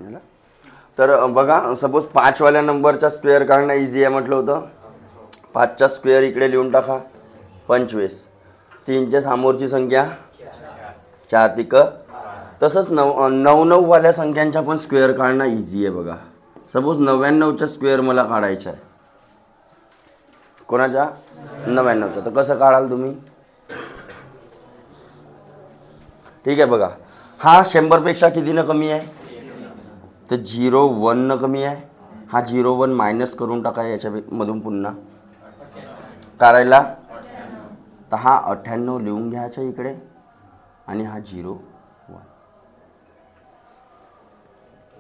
झालं. तर बघा सपोज 5 वाल्या नंबरचा स्क्वेअर काढणं इझी आहे म्हटलं होतं. 5चा स्क्वेअर इकडे लिहून टाका 25. 3च्या समोरची संख्या 4 तिक. तसंच 9 वाल्या संख्यांचा पण स्क्वेअर काढणं इझी आहे बघा. सपोज 99चा स्क्वेअर मला काढायचा आहे. कोणाच्या? 99चा. तर कसं काढाल तुम्ही? ठीक आहे बघा, हा 100पेक्षा कितीनं कमी आहे? तर 0,1 कमी आहे. हा 0,1 मायनस करून टाका याच्यामधून पुन्हा करायला. तर हा 98 लिहून घ्यायचा इकडे आणि हा 0,1.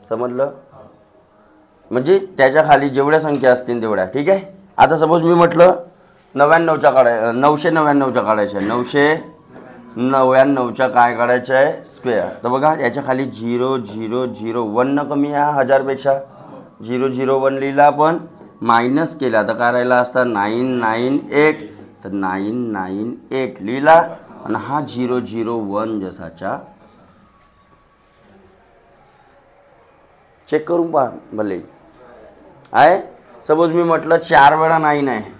समजलं? म्हणजे त्याच्या खाली जेवढ्या संख्या असतील तेवढ्या. ठीक आहे. आता सपोज मी म्हटलं 99च्या 999च्या काढायच्या आहे. 999च्या काय काढायचं आहे? स्क्वेअर. तर बघा याच्या खाली 0,0,0,1 कमी आहे 1000पेक्षा. 0,0,1 लिहिला आपण, मायनस केला तर काय राहिला असता? 998. तर 998 लिहिला आणि हा 0,0,1 जसाच्या चेक करून पहा भले आहे. सपोज मी म्हटलं 4 वेळा 9 आहे,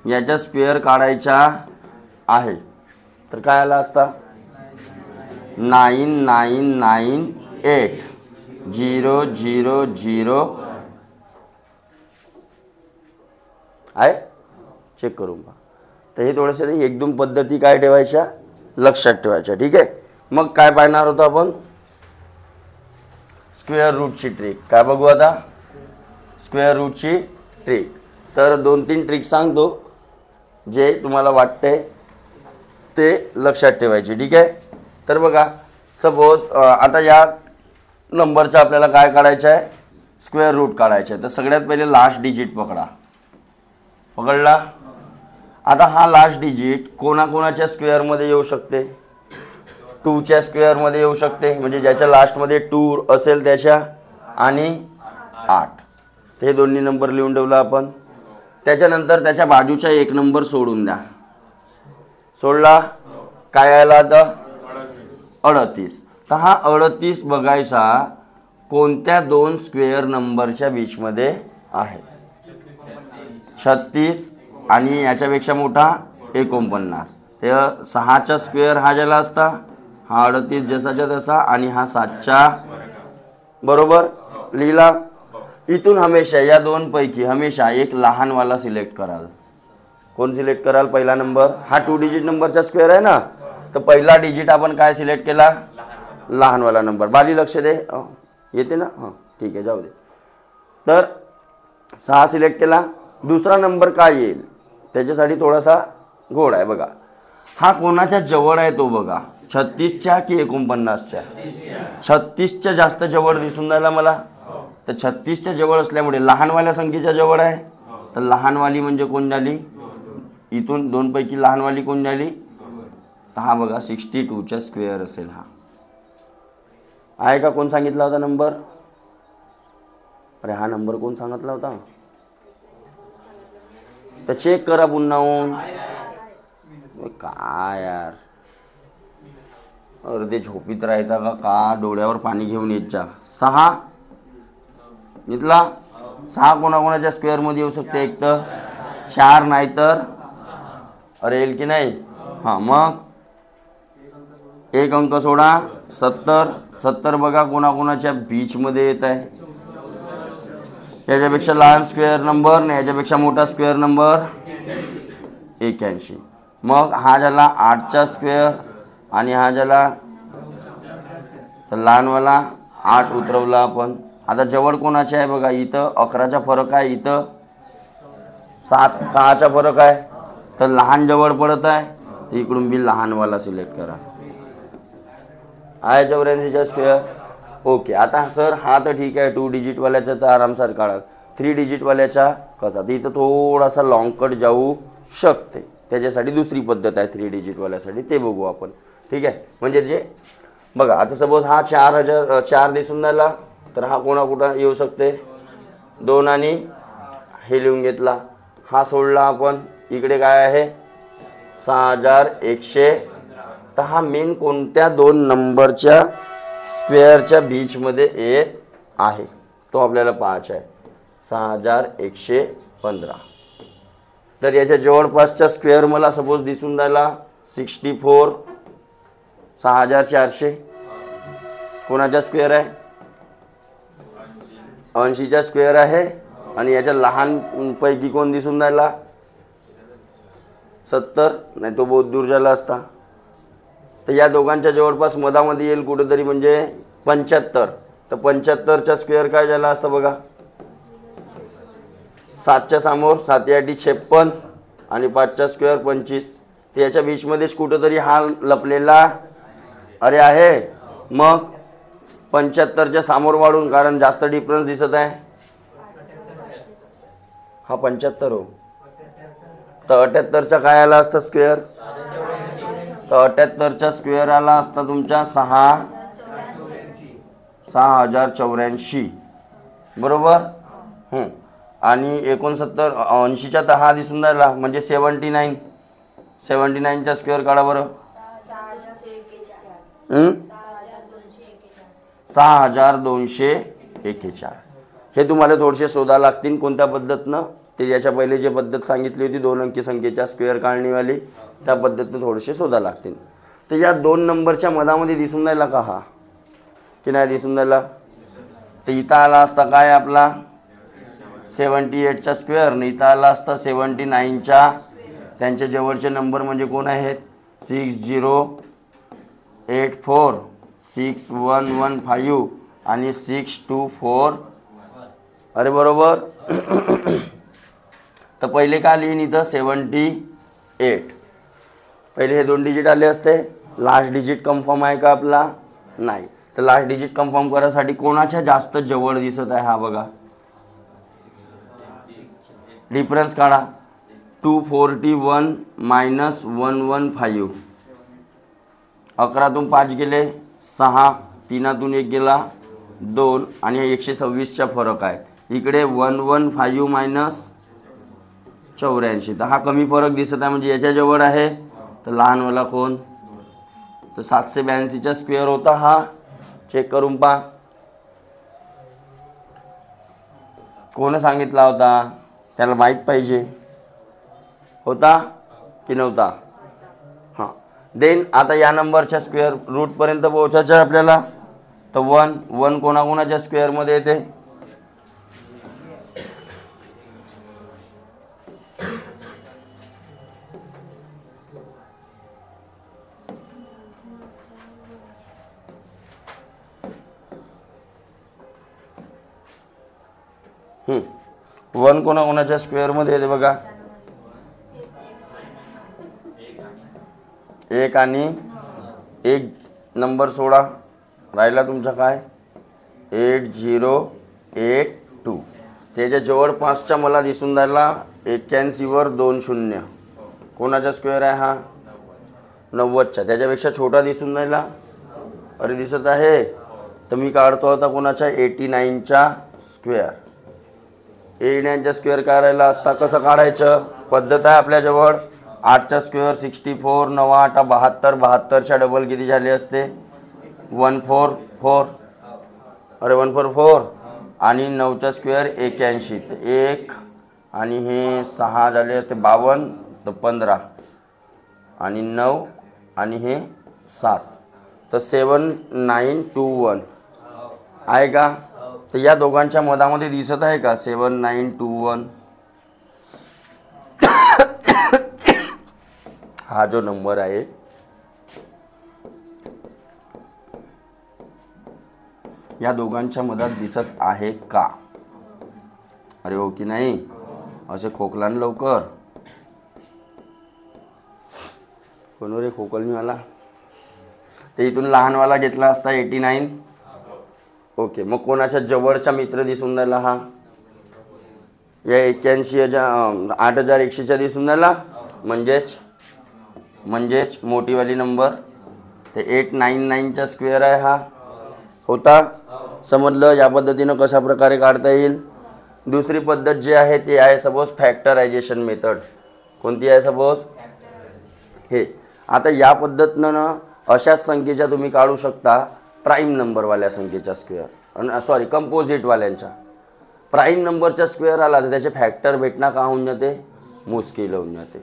याचा स्क्वेअर काढायचा आहे. तर काय आला असता? 9998 0,0,0 आहे. चेक करून पहा. तर हे थोडंसं 1-2 पद्धती काय ठेवायच्या? लक्षात ठेवायच्या. ठीक आहे. मग काय पाहणार होतो आपण? स्क्वेअर रूटची ट्रिक. काय बघू आता? स्क्वेअर रूटची ट्रिक. तर 2-3 ट्रिक सांगतो जे तुम्हाला वाटते ते लक्षात ठेवायचे. ठीक आहे. तर बघा सपोज आता या नंबरचा आपल्याला काय काढायचं आहे? स्क्वेअर रूट काढायचं आहे. तर सगळ्यात पहिले लास्ट डिजिट पकडा. पकडला. आता हा लास्ट डिजिट कोणाकोणाच्या स्क्वेअरमध्ये येऊ शकते? 2च्या स्क्वेअरमध्ये येऊ शकते, म्हणजे ज्याच्या लास्टमध्ये 2 असेल त्याच्या, आणि 8. ते दोन्ही नंबर लिहून ठेवला आपण. त्याच्यानंतर त्याच्या बाजूचा 1 नंबर सोडून द्या. सोडला. काय आला आता? 38. तर हा 38 बघायचा कोणत्या 2 स्क्वेअर नंबरच्या बीचमध्ये आहे? 36 आणि याच्यापेक्षा मोठा 49. ते 6चा स्क्वेअर हा ज्याला असता, हा 38 जसाच्या तसा, आणि हा 7च्या बरोबर लिहिला. इथून हमेशा या 2 पैकी हमेशा एक लहानवाला सिलेक्ट कराल. कोण सिलेक्ट कराल? पहिला नंबर. हा 2 डिजिट नंबरचा स्क्वेअर आहे ना, तर पहिला डिजिट आपण काय सिलेक्ट केला? लहानवाला नंबर. बाली लक्ष दे. येते ना? हां ठीक आहे, जाऊ दे. तर 6 सिलेक्ट केला. दुसरा नंबर काय येईल त्याच्यासाठी थोडासा घोड आहे बघा. हा कोणाच्या जवळ आहे तो बघा. 36च्या की 49च्या? 36च्या जास्त जवळ दिसून राहिला मला. तर 36च्या जवळ असल्यामुळे लहानवाल्या संख्येच्या जवळ आहे. तर लहानवाली म्हणजे कोण झाली? इथून 2 पैकी लहानवाली कोण झाली? तर हा बघा 62च्या स्क्वेअर असेल. हा आहे का? कोण सांगितला होता नंबर? अरे हा नंबर कोण सांगितला होता? तर चेक करा पुन्हा. काय यार, अर्धे झोपीत राहता का? डोळ्यावर पाणी घेऊन येत जा. 6 घेतला. 6 कोणाकोणाच्या स्क्वेअरमध्ये येऊ शकते? एक तर 4, नाही तर अरे येईल की नाही? हां मग एक अंक सोडा. 70. 70 बघा कोणाकोणाच्या बीचमध्ये येत आहे? याच्यापेक्षा लहान स्क्वेअर नंबर नाही, याच्यापेक्षा मोठा स्क्वेअर नंबर 81. मग हा झाला 8चा स्क्वेअर आणि हा झाला तर लहानवाला 8 उतरवला आपण. आता जवळ कोणाचे आहे बघा? इथं 11चा फरक आहे, इथं 6चा फरक आहे. तर लहान जवळ पडत आहे, तर इकडून बी लहानवाला सिलेक्ट करा. आहे 84चा स्क्वेअर. ओके. आता सर हा तर ठीक आहे, 2 डिजिटवाल्याचा तर आरामसार काढा. 3 डिजिटवाल्याचा कसा? तर इथं थोडासा लॉंग कट जाऊ शकते. त्याच्यासाठी दुसरी पद्धत आहे 3 डिजिटवाल्यासाठी, ते बघू आपण. ठीक आहे. म्हणजे जे बघा आता सपोज हा 4 दिसून राहिला, तर हा कोणाकुठं येऊ शकते? 2 आणि हे लिहून घेतला. हा सोडला आपण. इकडे काय आहे? 6100. तर हा मेन कोणत्या 2 नंबरच्या स्क्वेअरच्या बीचमध्ये येत आहे तो आपल्याला पाहायचा आहे. 6115. तर याच्या जवळपासचा स्क्वेअर मला सपोज दिसून राहिला 64 6400. कोणाचा स्क्वेअर आहे? 80चा स्क्वेअर आहे. आणि याच्या लहान पैकी कोण दिसून राहिला? 70. नाही तो बहुत दूर झाला असता. तर या दोघांच्या जवळपास मधामध्ये येईल कुठेतरी म्हणजे 75. तर 75चा स्क्वेअर काय झाला असता बघा. 7च्या समोर 7 8 56 आणि 5चा स्क्वेअर 25. तर याच्या बीचमध्येच कुठेतरी हा लपलेला अरे आहे. मग 75च्या समोर वाढून, कारण जास्त डिफरन्स दिसत आहे. हा 75 हो. तर 78चा काय आला असता स्क्वेअर? तर 78चा स्क्वेअर आला असता तुमचा 6084. बरोबर. आणि 69 80चा तर हा दिसून राहिला म्हणजे 79. 79चा स्क्वेअर काढा बरं. 6241. हे तुम्हाला थोडेसे शोधा लागतील. कोणत्या पद्धतीनं? ते याच्या पहिले जे पद्धत सांगितली होती 2 अंकी संख्येच्या स्क्वेअर काढणीवाली, त्या पद्धतीनं थोडेसे शोधा लागतील. तर या 2 नंबरच्या मधामध्ये दिसून राहिला का हा की नाही दिसून राहिला? तर इथं आला असता काय आपला 78चा स्क्वेअर. आणि इथं आला असता 79च्या. त्यांच्या जवळचे नंबर म्हणजे कोण आहेत? 6084, 6115 आणि 624. अरे बरोबर. तर पहिले काय लिहिन इथं 78. पहिले हे 2 डिजिट आले असते. लास्ट डिजिट कन्फर्म आहे का आपला? नाही. तर लास्ट डिजिट कन्फर्म करायसाठी कोणाच्या जास्त जवळ दिसत आहे? हा बघा. डिफरन्स काढा. 241 मायनस 115. 11तून 5 गेले 6, 3तून 1 गेला 2 आणि 126चा फरक आहे. इकडे 115 मायनस 84. तर हा कमी फरक दिसत आहे म्हणजे याच्या जवळ आहे. तर लहानवाला कोण? तर 782चा स्क्वेअर होता हा. चेक करून पहा. कोण सांगितला होता? त्याला माहीत पाहिजे. होता की नव्हता? हां. देन आता या नंबरच्या स्क्वेअर रूटपर्यंत पोहोचायचं आहे आपल्याला. तर 1 कोणाकोणाच्या स्क्वेअरमध्ये येते? वन कोणाकोणाच्या स्क्वेअरमध्ये येते बघा. 1 आणि 1 नंबर सोडा. राहिला तुमचा काय? 8082. त्याच्या जवळपासच्या मला दिसून राहिला 81वर 2 शून्य. कोणाचा स्क्वेअर आहे हा? 90चा. त्याच्यापेक्षा छोटा दिसून राहिला. अरे दिसत आहे. तर मी काढतो होता कोणाचा? 89चा स्क्वेअर. 89चा स्क्वेअर काय राहिला असता? कसं काढायचं? पद्धत आहे आपल्याजवळ. 8चा स्क्वेअर 64, 9 8 72. 72च्या डबल किती झाले असते? 144. अरे 144. आणि 9चा स्क्वेअर 81. तर 1 आणि हे 6 झाले असते 52. तर 15 आणि 9 आणि हे 7. तर 7921 आहे का? तर या दोघांच्या मधामध्ये दिसत आहे का 7921? हा जो नंबर आहे या दोघांच्या मधात दिसत आहे का? अरे हो की नाही? असे खोकला लवकर. कोण रे खोकलनीवाला? ते इथून लहानवाला घेतला असता 89. ओके. मग कोणाच्या जवळचा मित्र दिसून राहिला हा? या 81,8100च्या दिसून राहिला. म्हणजेच मोठीवाली नंबर. ते 899चा स्क्वेअर आहे हा. होता. समजलं? या पद्धतीनं कशा प्रकारे काढता येईल. दुसरी पद्धत जी आहे ती आहे सपोज फॅक्टरायझेशन मेथड. कोणती आहे सपोज? हे. आता या पद्धतीनं अशाच संख्येच्या तुम्ही काढू शकता. प्राईम नंबरवाल्या संख्येचा स्क्वेअर, सॉरी कंपोजिटवाल्यांच्या. प्राईम नंबरचा स्क्वेअर आला तर त्याचे फॅक्टर भेटणं का होऊन जाते, मुश्किल होऊन जाते.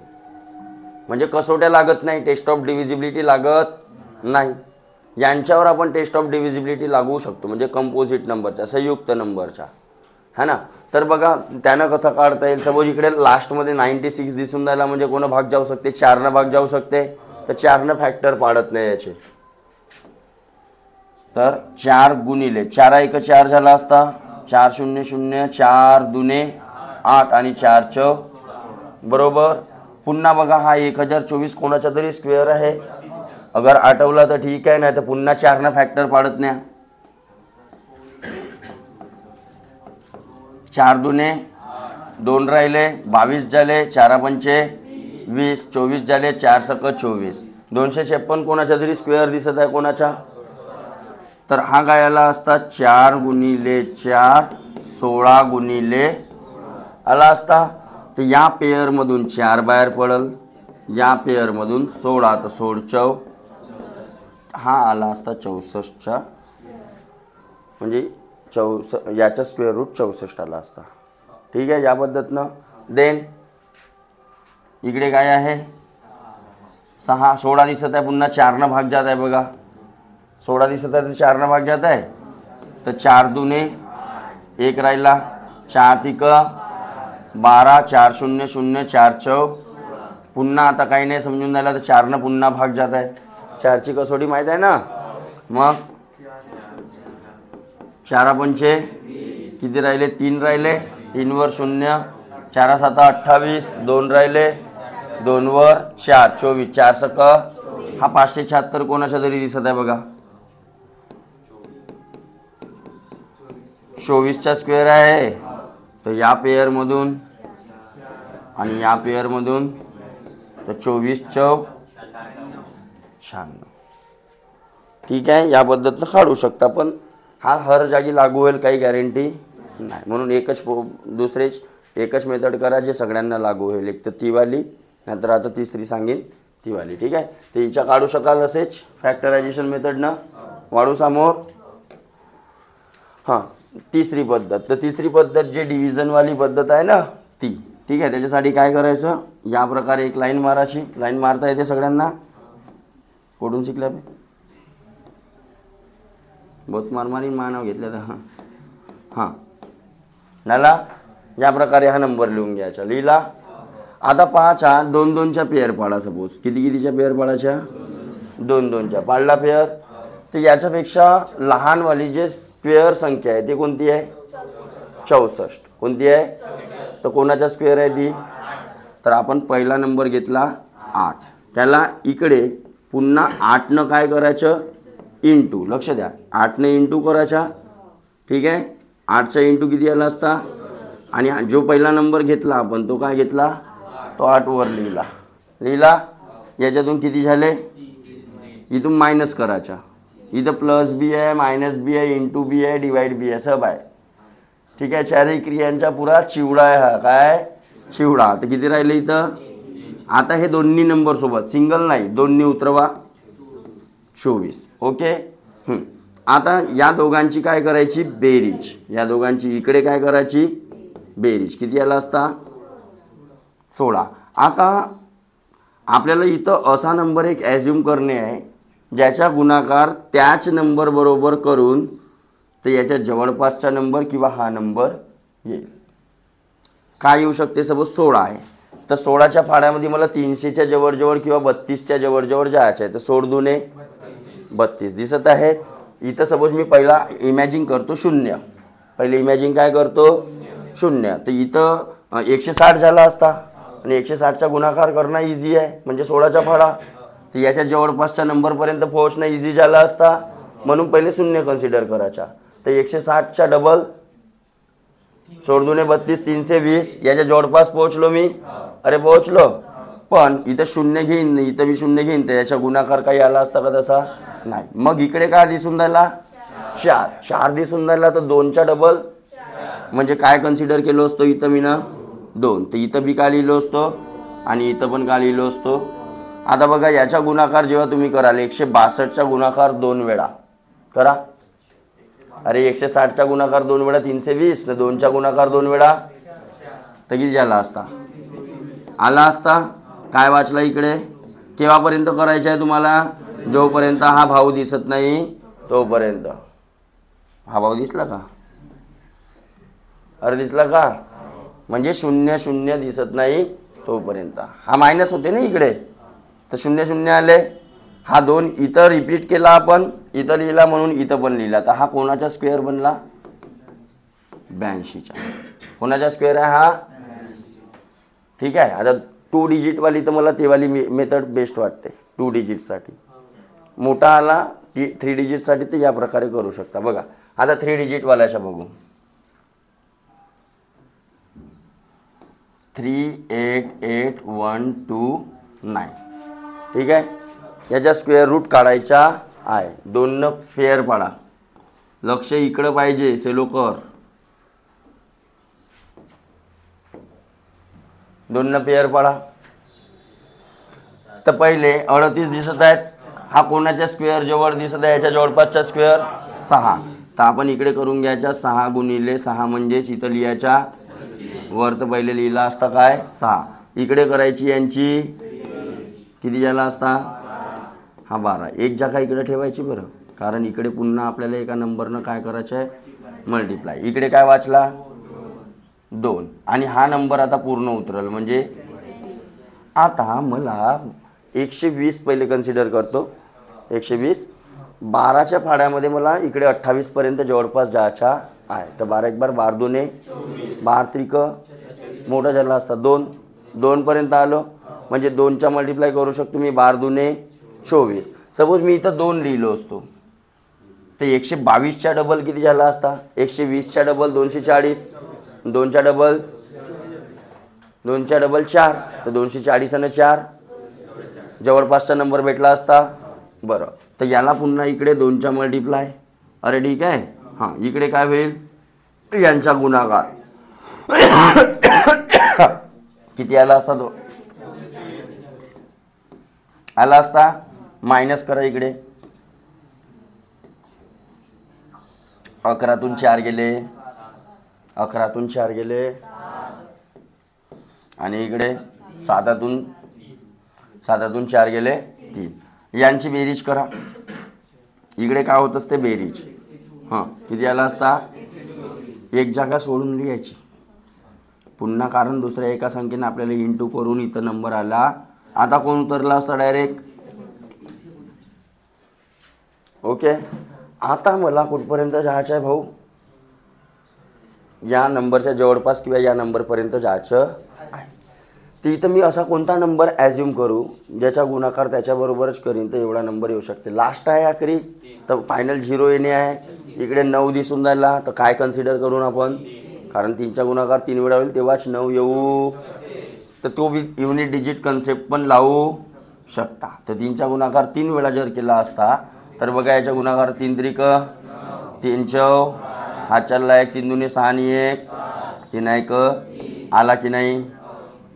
म्हणजे कसोट्या लागत नाही, टेस्ट ऑफ डिव्हिजिबिलिटी लागत नाही. यांच्यावर आपण टेस्ट ऑफ डिव्हिजिबिलिटी लागवू शकतो, म्हणजे कंपोजिट नंबरच्या, संयुक्त नंबरच्या, है ना. तर बघा त्यानं कसं काढता येईल. सपोज इकडे लास्टमध्ये 96 दिसून राहिला म्हणजे कोण भाग जाऊ शकते, 4 भाग जाऊ शकते. तर 4 फॅक्टर पाडत नाही याचे. तर 4 गुणिले 4 1 4 झाला असता, 4 0 0, 4 दुने 8 आणि 4 चौ बरोबर. पुन्हा बघा हा 1024 कोणाचा तरी स्क्वेअर आहे. अगर आठवला तर ठीक आहे, नाही तर पुन्हा 4 फॅक्टर पाडत नाही. 4 दुने 2 राहिले, 22 झाले, 4 पंचे 20, 24 झाले, 4 सक 24. 256 कोणाचा तरी स्क्वेअर दिसत आहे कोणाचा. तर हा काय आला असता 4 गुणिले 4 16 गुणिले आला असता. तर या पेअरमधून 4 बाहेर पडल, या पेअरमधून 16, तर 16 चौ हा आला असता 64चा, म्हणजे याचा स्क्वेअर रूट 64 आला असता. ठीक आहे, या पद्धतीनं. देन इकडे काय आहे 6, 16 दिसत आहे, पुन्हा 4 भाग जात आहे बघा. 16 दिसत आहे तर 4 भाग जात आहे. तर 4 दुने 1 राहिला, 4 तिक 12, 4 0 0, 4 चौ पुन्हा आता काही नाही समजून झाला तर 4 पुन्हा भाग जात आहे. 4ची कसोटी माहीत आहे ना. मग 4 पंचे किती राहिले, 3 राहिले, 3 वर 0, 4 7 28, 2 राहिले, 2 वर 4 24, 4 सक हा 576 कोणाच्या तरी दिसत आहे बघा. 24चा स्क्वेअर आहे. तर या पेअरमधून आणि या पेअरमधून तर 24 चौ 96. ठीक आहे, या पद्धतीनं काढू शकता. पण हा हर जागी लागू होईल काही गॅरंटी नाही. म्हणून एकच मेथड करा जे सगळ्यांना लागू होईल. एक तर ती वाली, नंतर आता तिसरी सांगेन ती वाली. ठीक आहे, ते हिच्या काढू शकाल असेच फॅक्टरायझेशन मेथडनं. वाढू समोर. हां, तिसरी पद्धत. तर तिसरी पद्धत जे डिव्हिजनवाली पद्धत आहे ना ती. ठीक आहे, त्याच्यासाठी काय करायचं, या प्रकारे एक लाईन मारायची. लाईन मारता येते सगळ्यांना. कुठून शिकल्या बे बहुत मारमारी मानव घेतल्या तर. हां झाला. या प्रकारे हा नंबर लिहून घ्यायचा. लिहिला. आता 5 2 2च्या पेअर पाडा. सपोज कितीच्या पेअर पाडायच्या, 2 2च्या पाडला पेअर. तर याच्यापेक्षा लहानवाली जे स्क्वेअर संख्या आहे ती कोणती आहे, 64. कोणती आहे, तर कोणाचा स्क्वेअर आहे ती. तर आपण पहिला नंबर घेतला 8. त्याला इकडे पुन्हा 8नं काय करायचं, इंटू. लक्ष द्या, 8ने इंटू करायचा. ठीक आहे, 8चा इंटू किती आला असता. आणि जो पहिला नंबर घेतला आपण तो काय घेतला, तो 8 वर लिहिला. याच्यातून किती झाले, इथून मायनस करायचा. इथं प्लस बी आहे, मायनस बी आहे, इंटू बी आहे, डिवाइड बी आहे, सब आहे. ठीक आहे, चारही क्रियांचा पुरा चिवडा आहे हा. काय चिवडा. तर किती राहिले इथं. आता हे दोन्ही नंबर सोबत सिंगल नाही, दोन्ही उतरवा. 24. ओके. आता या दोघांची काय करायची, बेरीज. या दोघांची इकडे काय करायची, बेरीज. किती आला असता, 16. आता आपल्याला इथं असा नंबर एक ॲज्युम करणे आहे ज्याचा गुणाकार त्याच नंबर बरोबर करून तर याच्या जवळपासचा नंबर किंवा हा नंबर येईल. काय येऊ शकते, सपोज 16 आहे. तर 16च्या फाड्यामध्ये मला 300च्या जवळजवळ किंवा 32च्या जवळजवळ जायचं आहे. तर 16 दुने 32 दिसत आहेत. इथं सपोज मी पहिला इमॅजिन करतो 0. पहिले इमॅजिन काय करतो, 0. तर इथं 160 झाला असता. आणि 160चा गुणाकार करणं इझी आहे, म्हणजे 16चा फाडा. तर याच्या जवळपासच्या नंबरपर्यंत पोहोचणं इझी झाला असता, म्हणून पहिले 0 कन्सिडर करायचा. तर 160च्या डबल 16 दुने 32, 320. याच्या जवळपास पोहोचलो मी. अरे पोहोचलो, पण इथं 0 घेईन, इथं मी 0 घेईन. तर याचा गुणाकार काही आला असता का तसा नाही. मग इकडे काय दिसून राहिला, 4 दिसून राहिला. तर 2च्या डबल म्हणजे काय कन्सिडर केलो असतो इथं मी ना, 2. तर इथं बी का लिहिलो असतो आणि इथं पण का लिहिलो असतो. आता बघा याचा गुणाकार जेव्हा तुम्ही कराल, 162चा गुणाकार 2 वेळा करा. अरे 160चा गुणाकार 2 वेळा 320, तर 2चा गुणाकार 2 वेळा तर किती झाला असता? आला असता. काय वाचला इकडे? केव्हापर्यंत करायचं आहे तुम्हाला? जोपर्यंत हा भाव दिसत नाही तोपर्यंत. हा भाव दिसला का? अरे दिसला का? म्हणजे 0 0 दिसत नाही तोपर्यंत. हा मायनस होते ना इकडे, तर 0 0 आले. हा 2 इथं रिपीट केला आपण, इथं लिहिला म्हणून इथं पण लिहिला. तर हा कोणाचा स्क्वेअर बनला? 82चा. कोणाचा स्क्वेअर आहे हा? ठीक आहे. आता 2 डिजिटवाली तर मला तेवाली मेथड बेस्ट वाटते 2 डिजिटसाठी. मोठा आला 3 डिजिटसाठी तर या प्रकारे करू शकता. बघा आता 3 डिजिटवाल्याच्या बघू. 38812 ठीक आहे. याच्या स्क्वेअर रूट काढायचा आहे. 2 पेअर पाडा. लक्ष इकडं पाहिजे सेलोकर. 2 पेअर पाडा. तर पहिले 38 दिसत आहेत. हा कोणाच्या स्क्वेअर जवळ दिसत आहे? याच्या जवळपासचा स्क्वेअर 6. तर आपण इकडे करून घ्यायचा 6 गुणिले 6 म्हणजेच इथं लिहायचा वर तर पहिले लिहिला असता काय 6. इकडे करायची यांची किती झाला असता? हा 12. एक जागा इकडे ठेवायची बरं, कारण इकडे पुन्हा आपल्याला एका नंबरनं काय करायचं आहे? मल्टिप्लाय. इकडे काय वाचला? 2. आणि हा नंबर आता पूर्ण उतरल. म्हणजे आता मला 120 पहिले कन्सिडर करतो. 120 12च्या फाड्यामध्ये मला इकडे 28 पर्यंत जवळपास जायचा आहे. तर 12 एक बार 12 2 12 त्रिक मोठा झाला असता 2. 2 पर्यंत आलो म्हणजे 2चा मल्टिप्लाय करू शकतो मी. 12 2 24. सपोज मी इथं 2 लिहिलो असतो तर 122च्या डबल किती झाला असता? 120च्या डबल 240. 2च्या डबल 4. तर 240 आणि 4 जवळपासचा नंबर भेटला असता. बरं, तर याला पुन्हा इकडे 2चा मल्टिप्लाय. अरे ठीक आहे. हां, इकडे काय होईल? यांचा गुणाकार किती आला असता? तो आला असता. मायनस करा इकडे. 11तून 4 गेले. 11तून 4 गेले. आणि इकडे 7तून 4 गेले 3. यांची बेरीज करा. इकडे काय होत असते? बेरीज. हां, किती आला असता? एक जागा सोडून लिहायची पुन्हा, कारण दुसऱ्या एका संख्येने आपल्याला इंटू करून इथं नंबर आला. आता कोण उतरला असता? डायरेक्ट. ओके. आता मला कुठपर्यंत जायचं आहे भाऊ? या नंबरच्या जवळपास किंवा या नंबरपर्यंत जायचं आहे. तर इथं मी असा कोणता नंबर ॲज्युम करू ज्याचा गुणाकार त्याच्याबरोबरच करीन तर एवढा नंबर येऊ शकते? लास्ट आहे आखरी, तर फायनल 0 येणे आहे. इकडे 9 दिसून राहिला तर काय कन्सिडर करून आपण? कारण 3चा गुणाकार 3 वेळा होईल तेव्हाच 9 येऊ. तर तो युनिट डिजिट कन्सेप्ट पण लावू शकता. तर 3चा गुणाकार 3 वेळा जर केला असता तर बघा याचा गुणाकार 3 त्रिक 3 चौ. हा चालला 1 3 2 6 आणि 1 3 1 आला की नाही?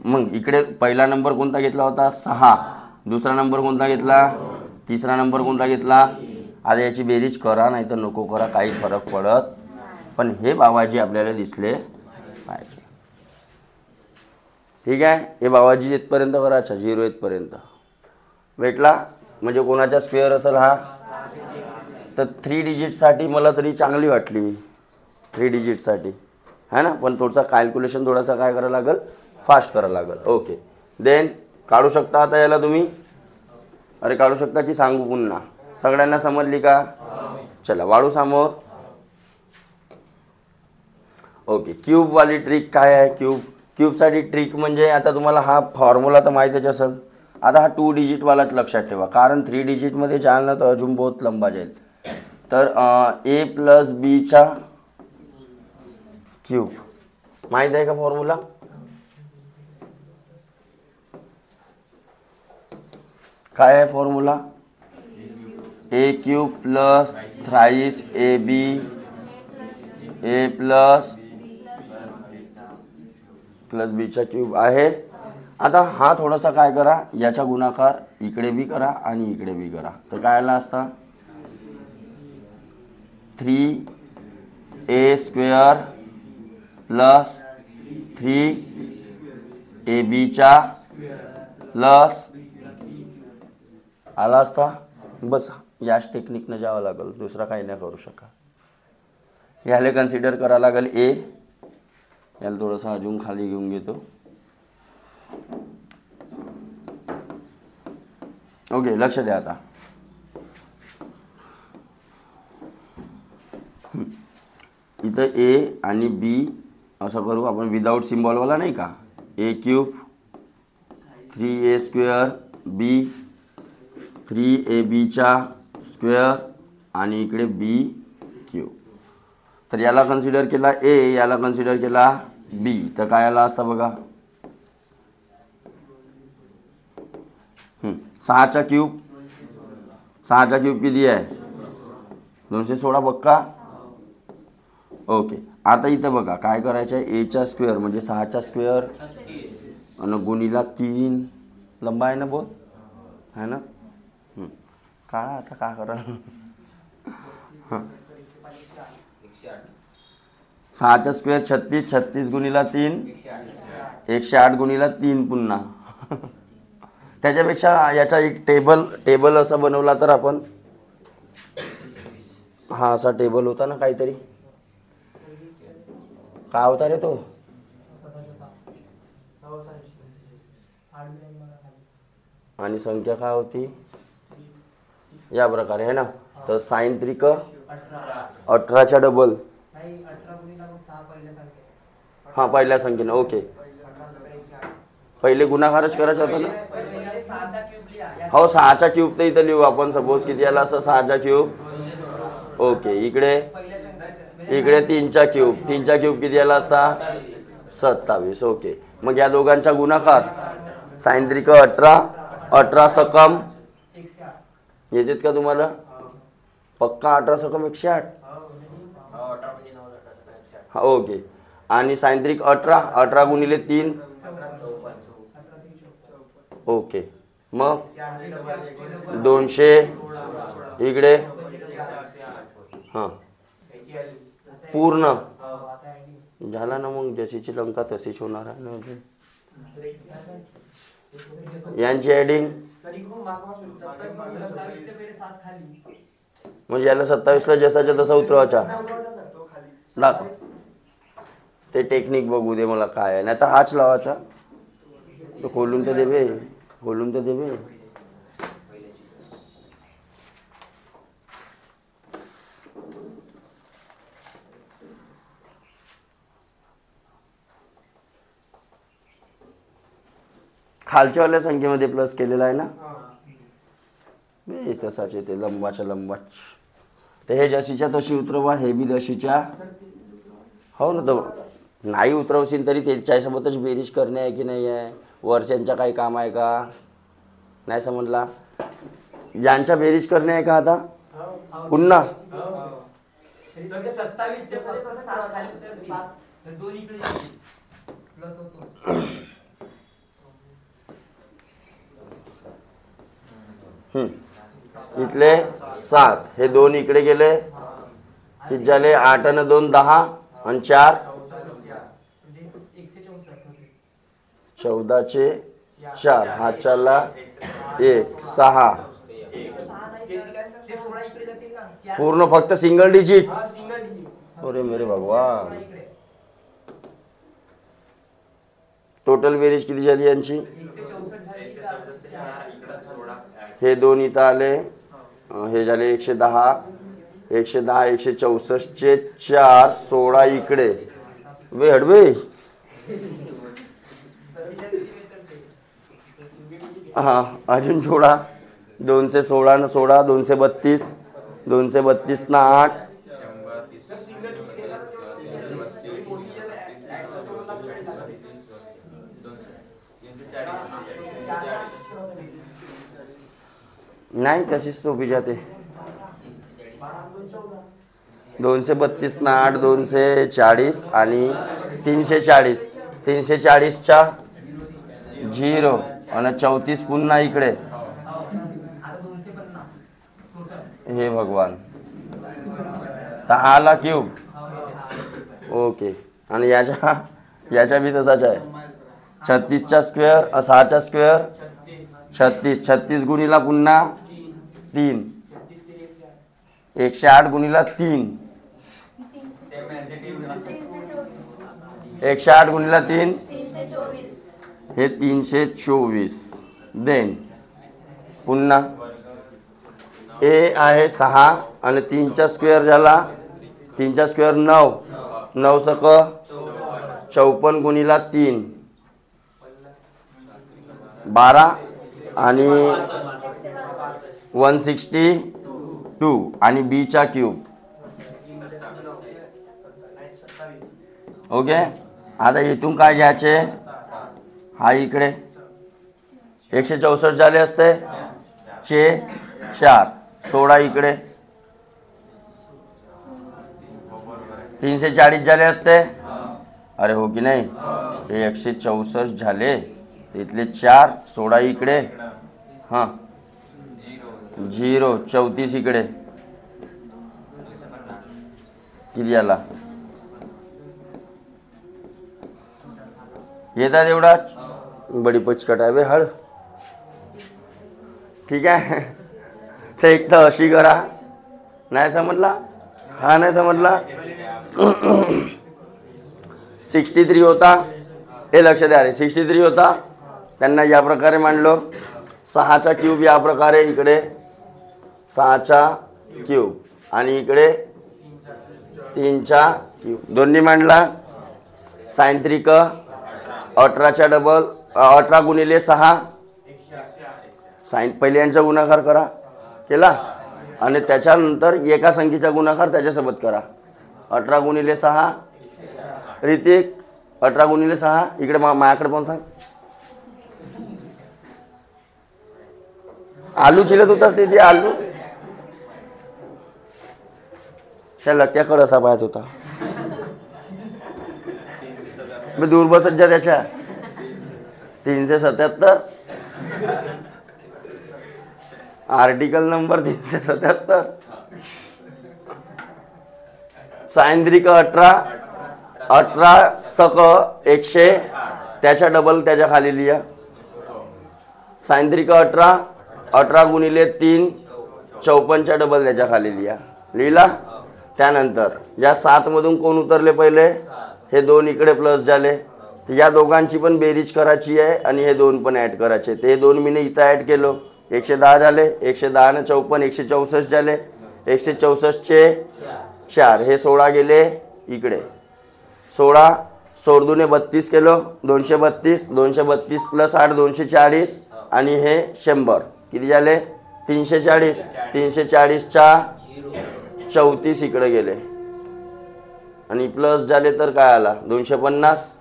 मग इकडे पहिला नंबर कोणता घेतला होता? 6. दुसरा नंबर कोणता घेतला? तिसरा नंबर कोणता घेतला? आता याची बेरीज करा नाही तर नको करा, काही फरक पडत. पण हे बाबाजी आपल्याला दिसले पाहिजे. ठीक आहे. हे बाबाजी इथपर्यंत करायचा 0 इथपर्यंत भेटला. म्हणजे कोणाचा स्क्वेअर असेल हा? तर 3 डिजिटसाठी मला तरी चांगली वाटली 3 डिजिटसाठी, है ना. पण थोडंसं कॅल्क्युलेशन थोडासा काय करायला लागेल? फास्ट करायला लागेल. ओके. देन काढू शकता आता याला तुम्ही. अरे काढू शकता की सांगू पुन्हा? सगळ्यांना समजली का? चला वाढू समोर. ओके. क्यूबवाली ट्रिक काय आहे? क्यूबसाठी ट्रिक म्हणजे आता तुम्हाला हा फॉर्म्युला तर माहीतच असेल. आता हा 2 डिजिटवालाच लक्षात ठेवा, कारण 3 डिजिटमध्ये जाल ना तर अजून बहुत लंबा जाईल. तर a + b क्यूब माहीत आहे का फॉर्म्युला? काय आहे formula? a³ + thrice ab a + b cube आहे. आता हा थोडासा काय करा, याचा गुणाकार इकडे बी करा आणि इकडे बी करा. तर काय आला असता? 3a² प्लस 3ab प्लस आला असता. बस याच टेक्निकनं जावं लागेल, दुसरा काही नाही करू शका. याला कन्सिडर करावं लागेल ए. याला थोडंसं अजून खाली घेऊन घेतो. ओके, लक्ष द्या आता. इथं ए आणि बी असं करू आपण विदाऊट सिम्बॉलवाला नाही का. a³ 3a² बी 3ab² आणि इकडे b³ तर याला कन्सिडर केला ए, याला कन्सिडर केला बी, तर काय आला असता बघा. 6चा क्यूब किती आहे 216 पक्का. ओके, आता इथं बघा काय करायचं आहे. एचा स्क्वेअर म्हणजे 6चा स्क्वेअर आणि गुणीला 3 लंबा आहे ना बहुत है ना. काढा आता काय करा. 6चा स्क्वेअर 36, 36 गुणीला 3 108 गुणीला 3 पुन्हा. त्याच्यापेक्षा याचा एक टेबल असा बनवला तर आपण, हा असा टेबल होता ना काहीतरी, काय होता रे तो. आणि संख्या काय होती या प्रकारे आहे ना. तर साइन त्रिक 18च्या डबल, हा पहिल्या संख्येनं. ओके, पहिले गुणाकारच करायचा होता ना. हो 6चा क्यूब तर इथं लिहू आपण. सपोज किती आला असं 6चा क्यूब. ओके, इकडे 3चा क्यूब, 3चा क्यूब किती आला असता 27. ओके, मग या दोघांचा गुणाकार साइन त्रिक 18, 18 सकम येतात का तुम्हाला पक्का. 18 सकम 108. हा ओके, आणि साइन त्रिक 18, 18 गुणिले 3. ओके, मग 200 इकडे हां पूर्ण झाला ना. मग जशीची लंका तशीच होणार आहे ना. यांची ॲडिंग म्हणजे याला 27ला जसाच्या तसा उतरवायचा. दाखव ते टेक्निक बघू दे मला काय आहे. नाही तर हाच लावायचा. तो खोलून तर देवे, खोलून तर देवे. खालच्यावाल्या संख्येमध्ये प्लस केलेला आहे ना. तसाच येते लंबाच्या लंबाच. तर हे जशीच्या तशी उतरवा, हे बी जशीच्या. हो ना, तर नाही उतरवशील तरी त्याच्यासोबतच बेरीज करणे आहे की नाही आहे. वरच्यांच्या काही काम आहे का नाही समजला. यांच्या बेरीज करणे आहे का आता पुन्हा. इथले 7, हे 2 इकडे गेले किती झाले 8 आणि 2 10 आणि 4 14चे 4. हा चालला 1 6 पूर्ण फक्त सिंगल डिजिट. अरे मेरे भगवान, टोटल बेरीज किती झाली यांची. हे 2 इथं आले, हे झाले 110 164 चे 4 16 इकडे. वे हडवे हा अजून जोडा. 216 न 16 232, 232 ना 8 नाही तशीच सोपी जाते. 232 ना 8 240 आणि 340, 340च्या 0 आणि 34 पुन्हा इकडे. हे भगवान तर हा आला क्यूब. ओके. आणि याच्या बी तसाच आहे. 36चा स्क्वेअर 6चा स्क्वेअर 36. 36 गुणिला पुन्हा 3. 108 गुणिला 3. 108 गुणिला 3 हे 324. देन पुन्हा ए आहे 6 आणि 3चा स्क्वेअर झाला. 3चा स्क्वेअर 9. 9 सक 54 गुणिला 3 12 आणि 162 आणि बीचा क्यूब. ओके. आता इथून काय घ्यायचे, हा इकडे 164 झाले असते. 4 16 इकडे 340 झाले असते. अरे हो की नाही, हे 164 झाले. इथले 4 16 इकडे. हां 0 34 इकडे. किती आला येतात एवढा. बडी पचकट आहे बे हळ. ठीक आहे. तर एक तर अशी करा. नाही समजला, हा नाही समजला. 63 होता, हे लक्ष द्या रे. 63 होता, त्यांना या प्रकारे मांडलो. 6चा क्यूब या प्रकारे इकडे 6चा क्यूब आणि इकडे 3चा क्यूब दोन्ही मांडला. साइन 3 18च्या डबल 18 गुणिले 6. साइन पहिले यांचा गुणाकार करा केला आणि त्याच्यानंतर एका संख्येचा गुणाकार त्याच्यासोबत करा. 18 गुणिले 6. ऋतिक 18 गुणिले 6 इकडे माझ्याकडे पण सांग. आलू चिलत होतास तिथे. आलू त्या लट्याकडे असा पाहत होता. मी दूर बसत जा त्याच्या. 377 आर्टिकल नंबर 377. साइन 3 का 18 सक 100 त्याच्या डबल त्याच्या खाली लिहा. साइन 3 का 18 गुणिले 3 54च्या डबल त्याच्या खाली लिहा. लिहिला. त्यानंतर या 7 मधून कोण उतरले पहिले, हे 2 इकडे प्लस झाले. तर या दोघांची पण बेरीज करायची आहे आणि हे 2 पण ॲड करायचे. ते 2 मी इथं ॲड केलो. 110 झाले. 110 ने 54 164 झाले. 164 चे 4 हे 16 गेले इकडे. 16 16 32 केलो. 232 232 प्लस 8 240 आणि हे 100 किती झाले 340. 340च्या 34 इकडे गेले आणि प्लस झाले तर काय आला 250.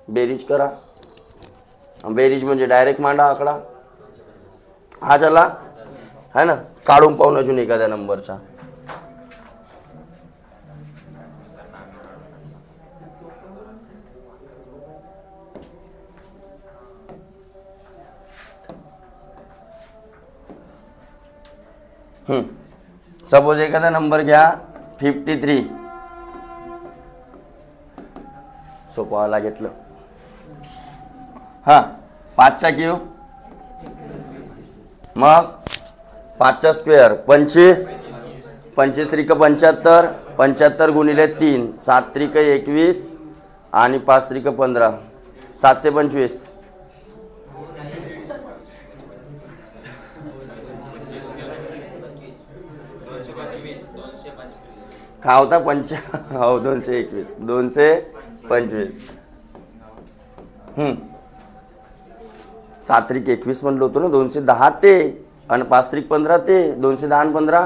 बेरीज करा. बेरीज म्हणजे डायरेक्ट मांडा आकडा. हा झाला है ना. काढून पाहून अजून एखाद्या नंबरचा. सपोज एखादा नंबर घ्या 53. सोपवायला घेतलं. हां 5चा क्यूब मग 5चा स्क्वेअर 25. 25 त्रिक 75. 75 गुणिले 3 7 त्रिक 21 आणि 5 त्रिक 15 725. का होता 221 225. 7 त्रिक 21 म्हणलो होतो ना. 210 ते आणि 5 त्रिक 15 ते 210 आणि 15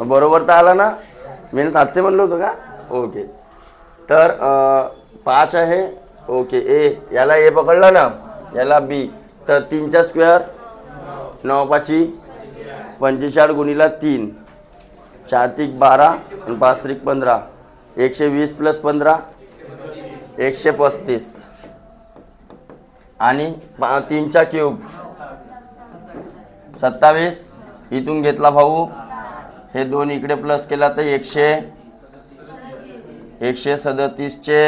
बरोबर तर आला ना. मी 700 म्हणलो होतो का. ओके. तर 5 आहे. ओके. ए याला ए पकडला ना, याला बी. तर 3चा स्क्वेअर 9 5 45 गुणिला 3 4 त्रिक 12 आणि 5 त्रिक 15 120 प्लस 15 135 आणि 3चा क्यूब 27. इथून घेतला भाऊ हे 2 इकडे प्लस केला तर 137चे,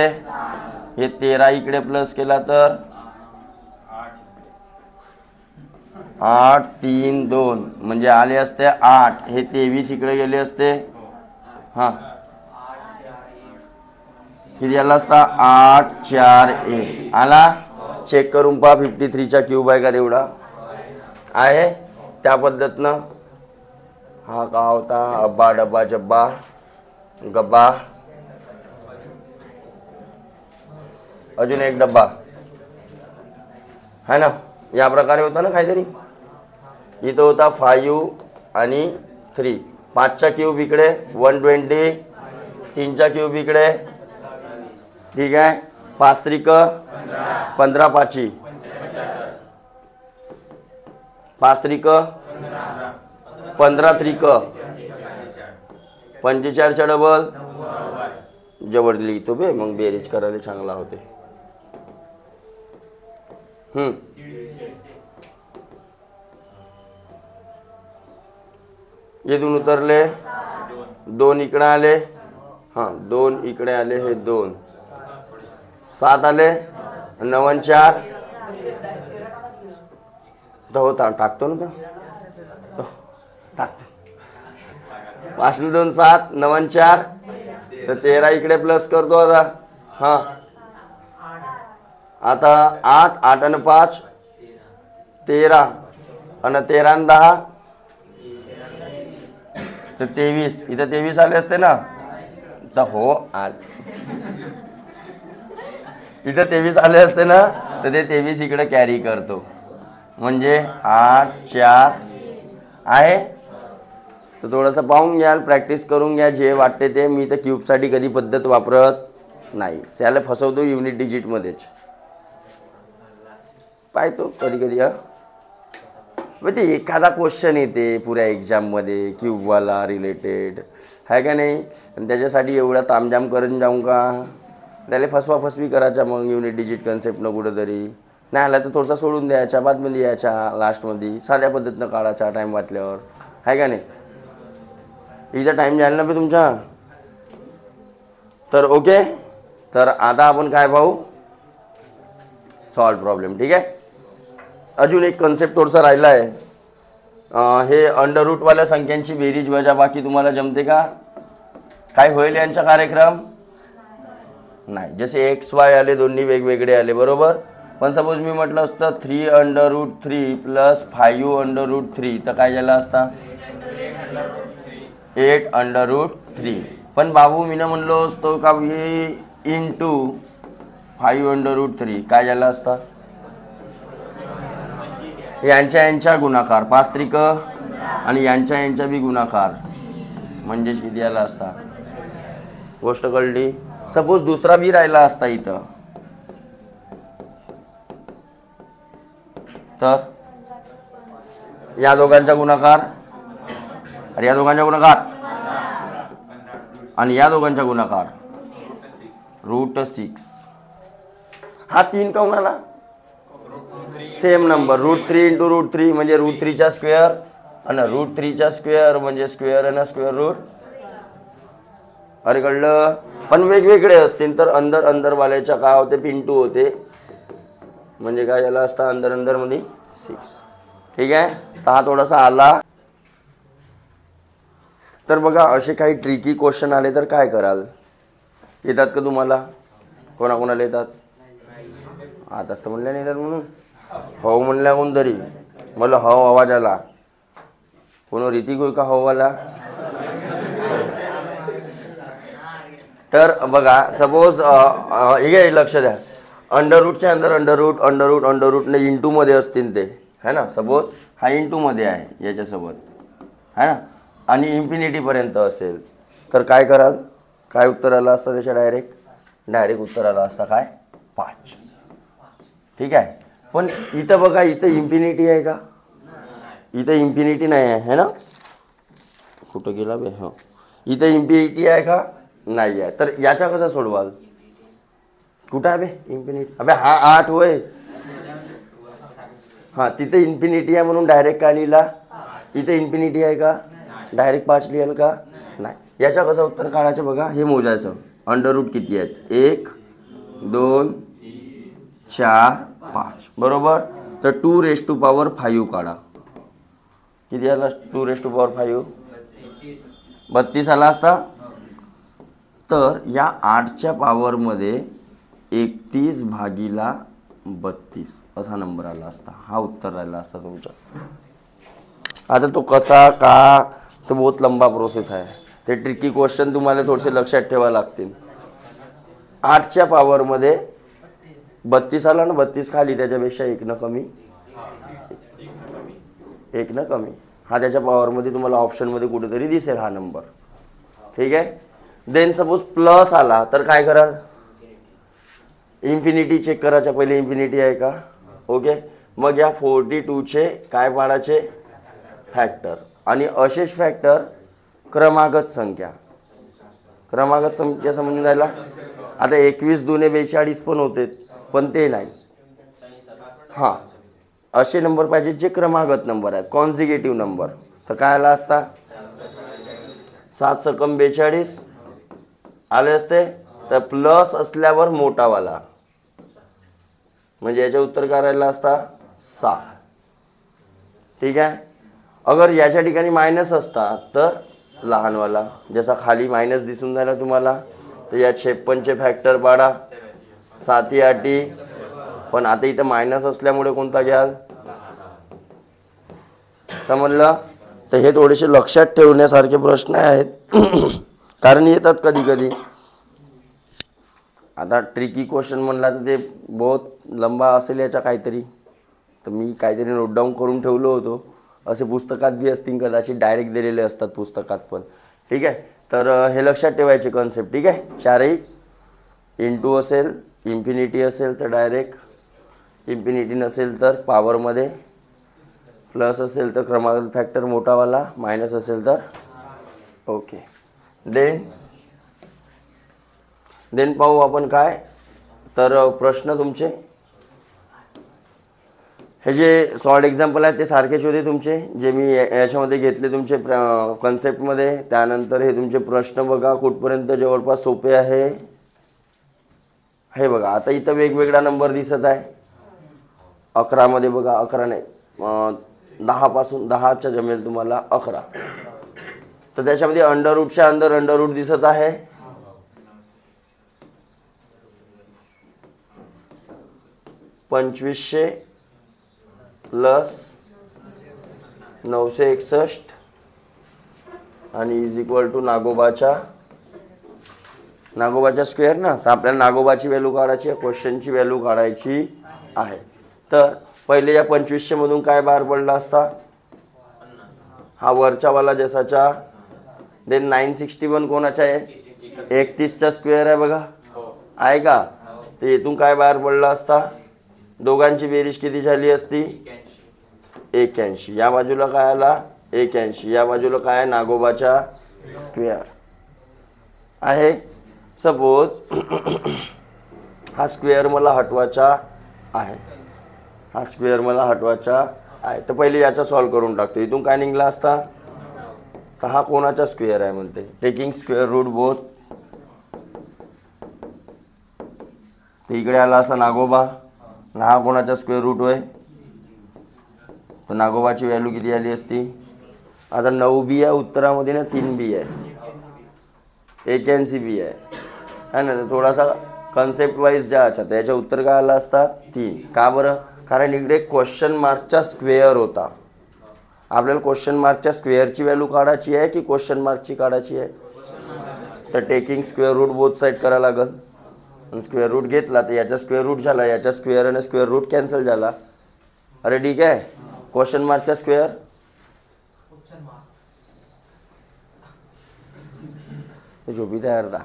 हे 13 इकडे प्लस केला तर 8 3 2 म्हणजे आले असते 8, हे 23 इकडे गेले असते, हां किती आला असता 8 4 1 आला. चेक करून पहा 53चा क्यूब आहे का तेवढा आहे. त्या पद्धतीनं हा का होता अब्बा डब्बा जब्बा गब्बा, अजून एक डब्बा है ना, या प्रकारे होता ना काहीतरी. इथं होता 5 आणि 3, 5चा क्यूब इकडे 120, 3चा क्यूब इकडे, ठीक आहे. 5 त्रिक 15, 5 त्रिक 15 त्रिक 45च्या डबल जवळ लिहितो बे, मग बेरीज करायला चांगला होते. इथून उतरले 2 इकडे आले, हां 2 इकडे आले, हे 2 7 आले, 9 आणि 4 होता टाकतो ना तो टाकतो. 5 आणि 2 7, 9 आणि 4 तर 13 इकडे प्लस करतो आता. हां आता 8 8 आणि 5 13 आणि 13 आणि 10 तर 23, इथं 23 आले असते ना तर हो इथं 23 आले असते ना तर ते 23 इकडे कॅरी करतो, म्हणजे 8 4 आहे. तर थोडंसं पाहून घ्याल, प्रॅक्टिस करून घ्या जे वाटते ते. मी तर क्यूबसाठी कधी पद्धत वापरत नाही, त्याला फसवतो युनिट डिजिटमध्येच पाहतो कधी कधी. मग ते एखादा क्वेश्चन येते पुऱ्या एक्झाममध्ये क्यूबवाला रिलेटेड आहे का नाही, आणि त्याच्यासाठी एवढा तामझाम करून जाऊ का, त्याला फसवी करायचा. मग युनिट डिजिट कन्सेप्टनं कुठंतरी नाही आला तर थोडासा सोडून द्यायचा, बादमध्ये यायच्या लास्टमध्ये साध्या पद्धतीनं काढायचा टाईम वाचल्यावर, आहे का नाही. इथं टाईम जाईल ना बे तुमचा. तर ओके, तर आता आपण काय पाहू, सॉल्व प्रॉब्लेम, ठीक आहे. अजून एक कन्सेप्ट थोडंसं राहिला आहे, हे अंडर रूटवाल्या संख्यांची बेरीज वजाबाकी तुम्हाला जमते का, काय होईल यांचा कार्यक्रम नाही. जसे एक्स वाय आले दोन्ही वेगवेगळे आले बरोबर, पण सपोज मी म्हटलं असतं 3√3 प्लस 5√3 तर काय झालं असता 8√3. पण बाबू मी म्हणलो असतो का हे इंटू 5√3 काय झालं असता यांच्या गुणाकार 5 त्रिक आणि यांच्या बी गुणाकार म्हणजे किती आला असता. गोष्ट कळली. सपोज दुसरा बी राहिला असता इथं तर या दोघांचा गुणाकार आणि या दोघांचा गुणाकार आणि या दोघांचा गुणाकार √6. हा 3 काऊन आला, सेम नंबर √3 × √3 म्हणजे √3चा स्क्वेअर आणि √3चा स्क्वेअर म्हणजे स्क्वेअर आणि स्क्वेअर रूट. अरे कळलं. पण वेगवेगळे असतील तर अंदरवाल्याच्या काय होते पिंटू होते, म्हणजे काय झाला असता अंदर मध्ये 6. ठीक आहे. तर हा थोडासा आला. तर बघा असे काही ट्रिकी क्वेश्चन आले तर काय कराल, येतात का तुम्हाला, कोणाकोणाला येतात. आताच तर म्हणल्या नाही तर म्हणून हो म्हणल्या कोणतरी, मला हो आवाज आला, कोण रीतिक होय का हो आला. तर बघा सपोज हे लक्ष द्या, अंडर रूटच्या अंदर अंडर रूटने इंटूमध्ये असतील ते है ना. सपोज हा इंटूमध्ये आहे याच्यासोबत है ना आणि इन्फिनिटीपर्यंत असेल तर काय कराल, काय उत्तर आलं असतं त्याच्या डायरेक्ट उत्तर आलं असतं काय 5. ठीक आहे. पण इथं बघा इथं इन्फिनिटी आहे का, इथं इन्फिनिटी नाही आहे है ना. कुठं गेला बे, हो इथं इन्फिनिटी आहे का नाही आहे. तर याचा कसा सोडवाल, कुठं आहे बे इन्फिनिटी, अबे हा 8 होय, हां तिथे इन्फिनिटी आहे म्हणून डायरेक्ट काय लिहिला, इथे इन्फिनिटी आहे का डायरेक्ट 5 लिहाल का? नाही. याच्या कसं उत्तर काढायचं बघा, हे मोजायचं अंडर रूट किती आहेत, 1 2 4 5 बरोबर. तर 2⁵ काढा. किती आला 2⁵5? 32 आला असता. तर या 8च्या पॉवरमध्ये 31/32 असा नंबर आला असता. हा उत्तर राहिला असता तुमचा. आता तो कसा का, तो बहुत लंबा प्रोसेस आहे. ते ट्रिकी क्वेश्चन तुम्हाला थोडेसे लक्षात ठेवावे लागतील. 8च्या पॉवरमध्ये 32 आला ना, 32 खाली, त्याच्यापेक्षा 1 न कमी, 1 न कमी. हा त्याच्या पॉवरमध्ये तुम्हाला ऑप्शनमध्ये कुठेतरी दिसेल हा नंबर. ठीक आहे. देन सपोज प्लस आला तर काय कराल? इन्फिनिटी चेक करायच्या पहिले इन्फिनिटी आहे का. ओके. मग या 42चे काय पाडायचे? फॅक्टर. आणि असेच फॅक्टर क्रमागत संख्या, क्रमागत संख्या समजून जायला. आता 21 दुने 42 पण होते, पण ते नाही. हां, असे नंबर पाहिजे जे क्रमागत नंबर आहेत, कॉन्झिक्युटिव्ह नंबर. तर काय आला असता? 7 सकम 42 आले असते. तर प्लस असल्यावर मोठावाला, म्हणजे याचे उत्तर करायला असता 6. ठीक आहे. अगर याच्या ठिकाणी मायनस असता तर लहानवाला, जसा खाली मायनस दिसून राहिला तुम्हाला. तर या 56चे फॅक्टर पाडा, 7 8. पण आता इथं मायनस असल्यामुळे कोणता घ्याल? समजलं. तर हे थोडेसे लक्षात ठेवण्यासारखे प्रश्न आहेत, कारण येतात कधी कधी. आता ट्रिकी क्वेश्चन म्हणला तर ते बहुत लंबा असेल याचा काहीतरी. तर मी काहीतरी नोट डाऊन करून ठेवलं होतं. असे पुस्तकात बी असतील कदाचित, डायरेक्ट दिलेले असतात पुस्तकात पण. ठीक आहे. तर हे लक्षात ठेवायचे कॉन्सेप्ट. ठीक आहे. चारही इंटू असेल, इन्फिनिटी असेल तर डायरेक्ट, इन्फिनिटी नसेल तर पॉवरमध्ये, प्लस असेल तर क्रमांक फॅक्टर मोठावाला, मायनस असेल तर ओके. देन पाहू आपण काय. तर प्रश्न तुमचे हे जे सॉल्ड एक्झाम्पल आहेत ते सारखेच होते तुमचे, जे मी याच्यामध्ये घेतले तुमचे कन्सेप्टमध्ये. त्यानंतर हे तुमचे प्रश्न बघा कुठपर्यंत जवळपास सोपे आहे हे बघा. आता इथं वेगवेगळा नंबर दिसत आहे. 11मध्ये बघा, 11 नाही, 10 पासून 10च्या जमेल तुम्हाला 11. तर त्याच्यामध्ये अंडर रूटच्या अंदर अंडर रूट दिसत आहे. 2500 प्लस 961 आणि इज इक्वल टू नागोबाच्या स्क्वेअर ना. तर आपल्याला नागोबाची व्हॅल्यू काढायची आहे, क्वेश्चनची व्हॅल्यू काढायची आहे. तर पहिले या 2500 मधून काय बाहेर पडला असता? हा वरच्यावाला जसाचा. देन 961 कोणाचा आहे? 31चा स्क्वेअर आहे बघा, आहे का. तर इथून काय बाहेर पडला असता? दोघांची बेरीज किती झाली असती? 81. या बाजूला काय आला? 81. या बाजूला काय आहे? नागोबाचा स्क्वेअर आहे. सपोज हा स्क्वेअर मला हटवायचा आहे, हा स्क्वेअर मला हटवायचा आहे. तर पहिले याचा सॉल्व करून टाकतो. इथून काय निघला असता? तर हा कोणाचा स्क्वेअर आहे म्हणते? Taking square root both. तर इकडे आला असा नागोबा, हा कोणाचा स्क्वेअर रूट होय. तर नागोबाची व्हॅल्यू किती आली असती? आता 9 बी आहे उत्तरामध्ये ना, 3 बी आहे, 81 बी आहे ना. थोडासा कन्सेप्ट वाईज जायचा. तर याच्या उत्तर काय आला असता? 3. का बरं? कारण इकडे क्वेश्चन मार्कचा स्क्वेअर होता. आपल्याला क्वेश्चन मार्कच्या स्क्वेअरची व्हॅल्यू काढायची आहे की क्वेश्चन मार्कची काढायची आहे? तर taking square root both side करायला लागल. स्क्वेअर रूट घेतला तर याचा स्क्वेअर रूट झाला, याचा स्क्वेअर आणि स्क्वेअर रूट कॅन्सल झाला. अरे ठीक आहे. क्वेश्चन मार्कचा स्क्वेअर झोपी तयार था.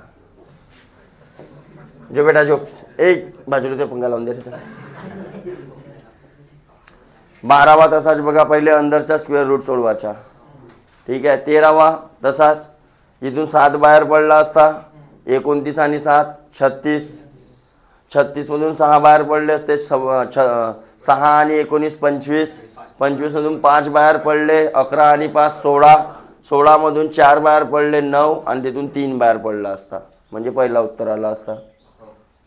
जो बेटा जो एक बाजूला ते पंगा लावून देते. 12वा तसाच बघा. पहिले अंदरचा स्क्वेअर रूट सोडवायचा. ठीक आहे. 13वा तसाच. इथून 7 बाहेर पडला असता. 29 आणि 7 36. 36 मधून 6 बाहेर पडले असते. 6 आणि 19 25. 25 मधून 5 बाहेर पडले. 11 आणि 5 16. 16 मधून 4 बाहेर पडले 9 आणि तिथून 3 बाहेर पडला असता म्हणजे पहिला उत्तर आला असता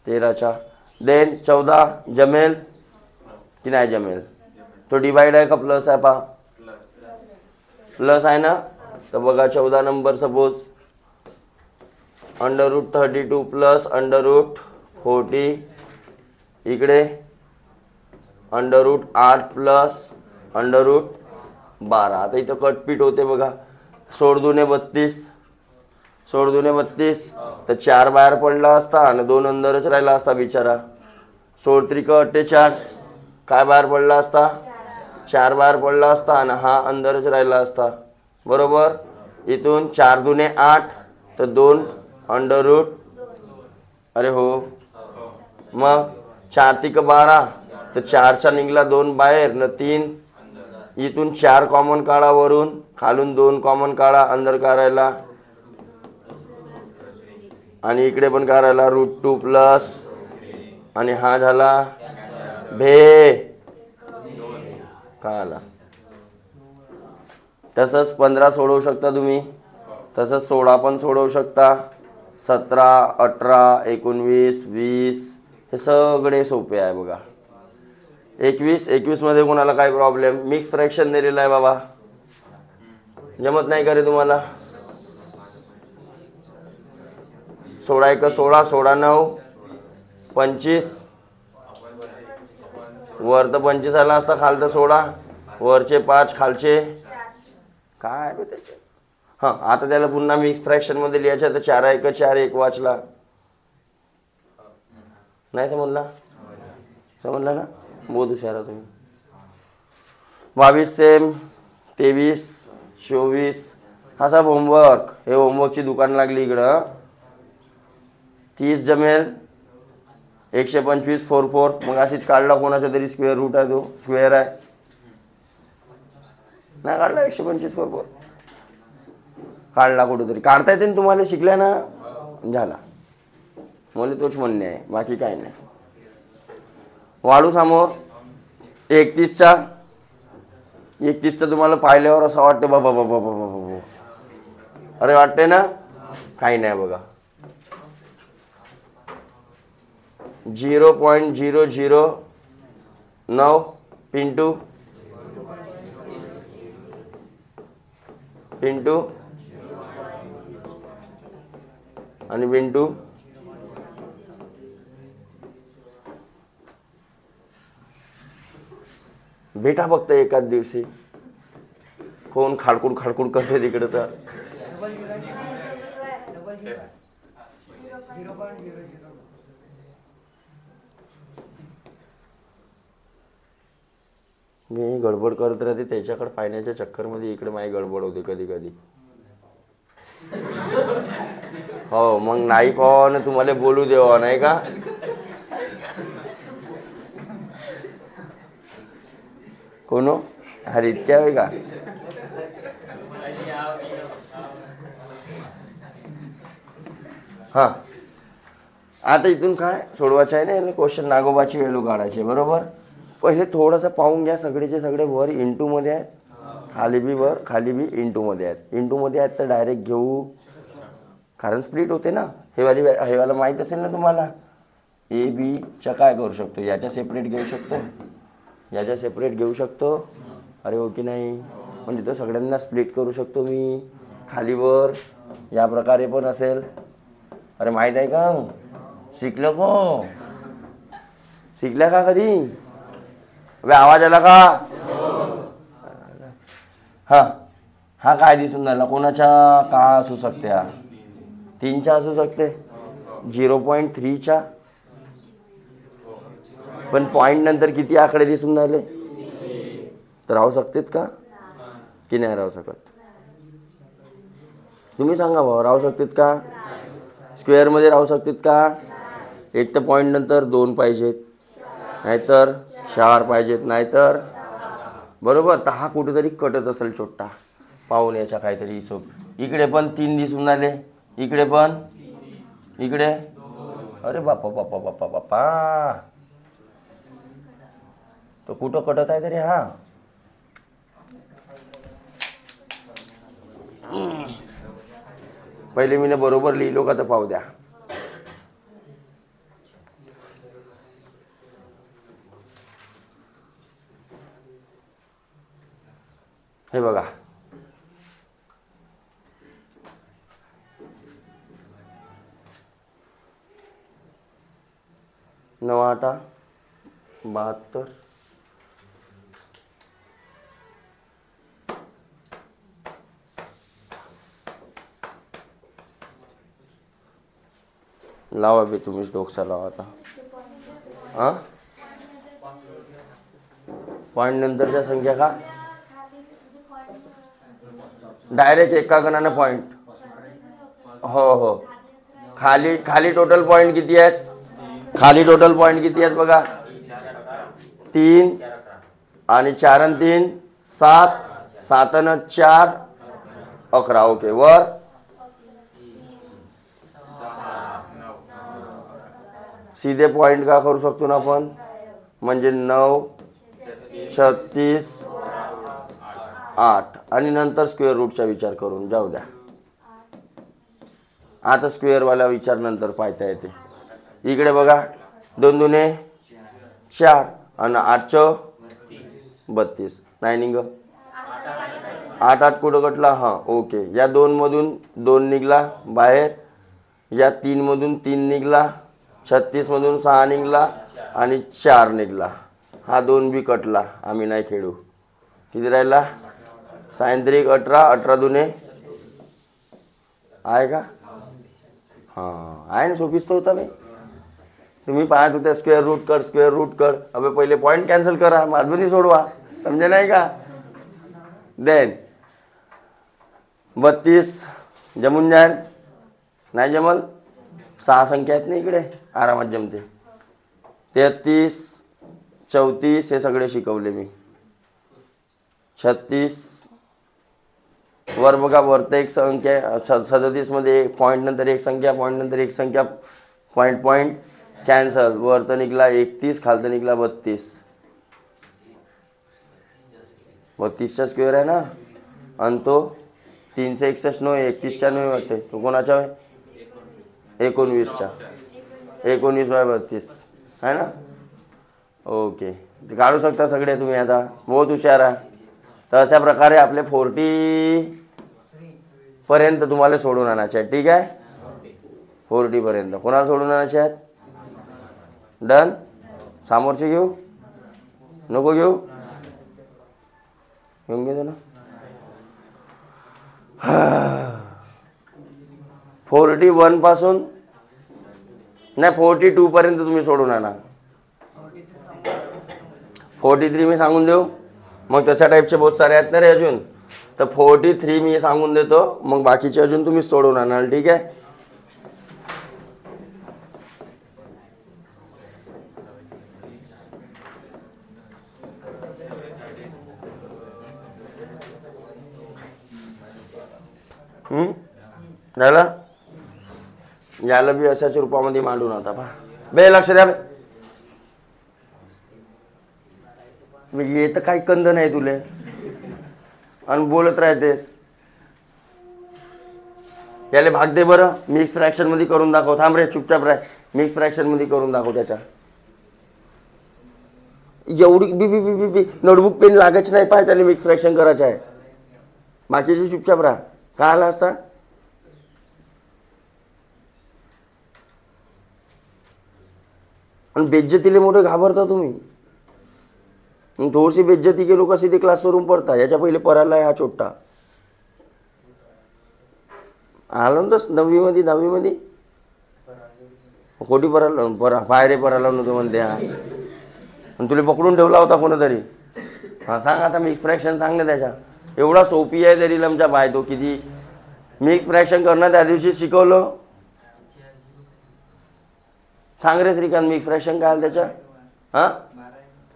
13च्या. देन 14 जमेल की नाही जमेल? तो डिवाइड आहे का प्लस आहे? पहा प्लस आहे ना. तर बघा 14 नंबर सपोज √32 प्लस √40 इकडे √8 प्लस √12. आता इथं कटपीट होते बघा. 16 दुने 32 तर 4 बाहेर पडला असता आणि 2 अंदरच राहिला असता बिचारा. 16 त्रिक 48 काय बाहेर पडला असता? 4 बाहेर पडला असता आणि हा अंदरच राहिला असता. बरोबर. इथून 4 दुने 8 तर 2 √ अरे हो. मग 4 त्रिक 12 तर 4चा निघाला 2 बाहेर न 3. इथून 4 कॉमन काढा वरून, खालून 2 कॉमन काढा, अंदर काढायला आणि इकडे पण काढायला √2 प्लस आणि हा झाला भे का आला. तसंच 15 सोडवू शकता तुम्ही, तसंच 16 पण सोडवू शकता. 17, 18, 19, 20 हे सगळे सोपे आहे बघा. 21 मध्ये कोणाला काय प्रॉब्लेम? मिक्स फ्रॅक्शन दिलेला आहे बाबा, जमत नाही का रे तुम्हाला? 16 1 16, 16 9 25. वर तर 25 आला असता, खाल तर 16. वरचे 5 खालचे काय बे त्याचे. हां आता त्याला पुन्हा मिक्स फ्रॅक्शन मध्ये लिहायचं तर 4 1 4 1 वाचला नाही. समजला ना? बहुत हुशार आहे तुम्ही. 22 सेम, 23, 24 हा सब होमवर्क. हे होमवर्कची दुकान लागली इकडं. 30 जमेल. 125 4 4 मग अशीच काढला कोणाचा तरी स्क्वेअर रूट आहे, तो स्क्वेअर आहे नाही काढला. 125 4 4 काढला कुठेतरी. काढता येते ना तुम्हाला, शिकल्या ना. झाला. मला तोच म्हणणे आहे, बाकी काही नाही. वाढू समोर 31चा तुम्हाला पाहिल्यावर असं वाटतं बाबा बाबा बाबा बाबा अरे वाटते ना. काही नाही बघा. 0.009 पिंटू आणि पिंटू भेटा फक्त एकाच दिवशी. कोण खाडकूड करते तिकडे. तर मी गडबड करत राहते त्याच्याकडे पाहण्याच्या चक्करमध्ये इकडे माझी गडबड होते कधी कधी. हो मग नाही पाहा ना तुम्हाला बोलू देवा नाही का. कोण हो? अरे इतक्या वेळ का? हां आता इथून काय सोडवायचं आहे ना. क्वेश्चन नागोबाची व्हॅल्यू काढायची बरोबर. पहिले थोडंसं पाहून घ्या. सगळेचे सगळे वर इंटूमध्ये आहेत, खाली बी वर खाली बी इंटूमध्ये आहेत. इंटूमध्ये आहेत तर डायरेक्ट घेऊ, कारण स्प्लिट होते ना. हेवाला माहीत असेल ना तुम्हाला. ए बीच्या काय करू शकतो, याच्या सेपरेट घेऊ शकतो, याच्या सेपरेट घेऊ शकतो. अरे हो की नाही. म्हणजे तो सगळ्यांना स्प्लिट करू शकतो मी, खालीवर या प्रकारे पण असेल. अरे माहीत आहे का? शिकलं को? शिकल्या का कधी? अबे आवाज आला का? हा काय दिसून राहिला? कोणाच्या का असू शकते? 3च्या असू शकते, 0.3च्या. पण पॉईंट नंतर किती आकडे दिसून राहिले? तर राहू शकतात का की नाही राहू शकत? तुम्ही सांगा भाऊ, राहू शकतात का? स्क्वेअरमध्ये राहू शकतात का? एक तर पॉईंट नंतर 2 पाहिजेत, नाहीतर 4 पाहिजेत, नाहीतर बरोबर. तर हा कुठेतरी कटत असेल छोटा. पाहून याच्या काहीतरी हिशोब. इकडे पण 3 दिसून आले, इकडे पण, इकडे. अरे बापा बापा बापा बापा, तो कुठं कटत आहे तरी. हा पहिले मी बरोबर लिहिलो का तर पाहू द्या. हे बघा, नऊ आठा 72. लावा बे तुम्हीच डोकसा लावा आता. हां, पॉईंट नंतरच्या संख्या का डायरेक्ट एका गणाने पॉईंट. हो हो, खाली खाली टोटल पॉईंट किती आहेत? खाली टोटल पॉईंट किती आहेत बघा, 3 आणि 4 आणि 3 7, 7 आणि 4 11. ओके, वर सीधे पॉइंट का करू शकतो ना आपण, म्हणजे 9 36 8 आणि नंतर स्क्वेअर रूटचा विचार करून जाऊ द्या. आता स्क्वेअरवाला विचार नंतर पाहता येते. इकडे बघा, 2 दुने 4 आणि 8 × 32 नाही निघ. 8 8 कुठं कटला? हां, ओके. या 2 मधून 2 निघला बाहेर, या 3 मधून 3 निघला, 36 मधून 6 निघला आणि 4 निघला. हा 2 बी कटला, आम्ही नाही खेळू. किती राहिला? 37 18 18 दुने आहे का? हां, आहे ना, सोपीच तो होता. तुम्ही पाहत होते square root cut, square root cut. अबे पहिले पॉईंट कॅन्सल करा, माधुरी सोडवा, समजे नाही का? देन 32 जमून जाईल, नाही जमल. 6 संख्या आहेत ना इकडे, आरामात जमते. 33 34 हे सगळे शिकवले मी. 36 वर बघा, वरतं एक संख्या 37 मध्ये पॉईंट नंतर एक संख्या, पॉईंट नंतर एक संख्या, पॉईंट पॉईंट कॅन्सल. वरतं निघला 31, खालतं निघला 32. 32चा स्क्वेअर आहे ना, आणि तो 361 नो 31च्या नो वाटते. तो कोणाचा आहे? 19चा. 19 बाय 32 आहे ना. ओके, ते काढू शकता सगळे तुम्ही. आता बहुत हुशार आहे. तर अशा प्रकारे आपले 40 पर्यंत तुम्हाला सोडून आणायचे आहे. ठीक आहे, 40 पर्यंत कोणाला सोडून आणायचे आहेत? डन. समोरचे घेऊ नको? घेऊ, घेऊन घेतो ना. 41 पासून नाही 42 पर्यंत तुम्ही सोडून आणा. 43 मी सांगून देऊ, मग तशा टाईपचे बहुत सारे आहेत ना रे अजून. तर 43 मी सांगून देतो, मग बाकीचे अजून तुम्ही सोडून आणाल. ठीक आहे. झालं. याला बी अशाच रूपामध्ये मांडून आता पहा बे. लक्ष द्या बे. मी तर काही कंद नाही तुले, आणि बोलत राहतेस. याले भाग दे बरं. मिक्स फ्रॅक्शन मध्ये करून दाखव. थांब रे, चुपचाप राह. मिक्स फ्रॅक्शन मध्ये करून दाखव. त्याच्या एवढी बी बी बी बी नोटबुक पेन लागायची नाही. पाय, त्याला मिक्स फ्रॅक्शन करायचं आहे. बाकीचे चुपचाप राहा. का आला असता? आणि बेज्जतीले मोठे घाबरता तुम्ही. थोडीशी बेज्जती केलो का सीधे क्लासवरून पडता. याच्या पहिले पराला आहे हा छोटा. आलो ना 9वी मध्ये खोटी पराला पाय रे, पराला नव्हतं म्हणते. हा, आणि तुला पकडून ठेवला होता कोणतरी. हा, सांग आता मिक्स फ्रॅक्शन सांग ना त्याच्या. एवढा सोपी आहे तरी लमच्या पाय. तो किती मिक्स फ्रॅक्शन करणं त्या दिवशी शिकवलं. सांग रे श्रीकांत, मिक्स फ्रॅक्शन काय आलं त्याच्या? हां,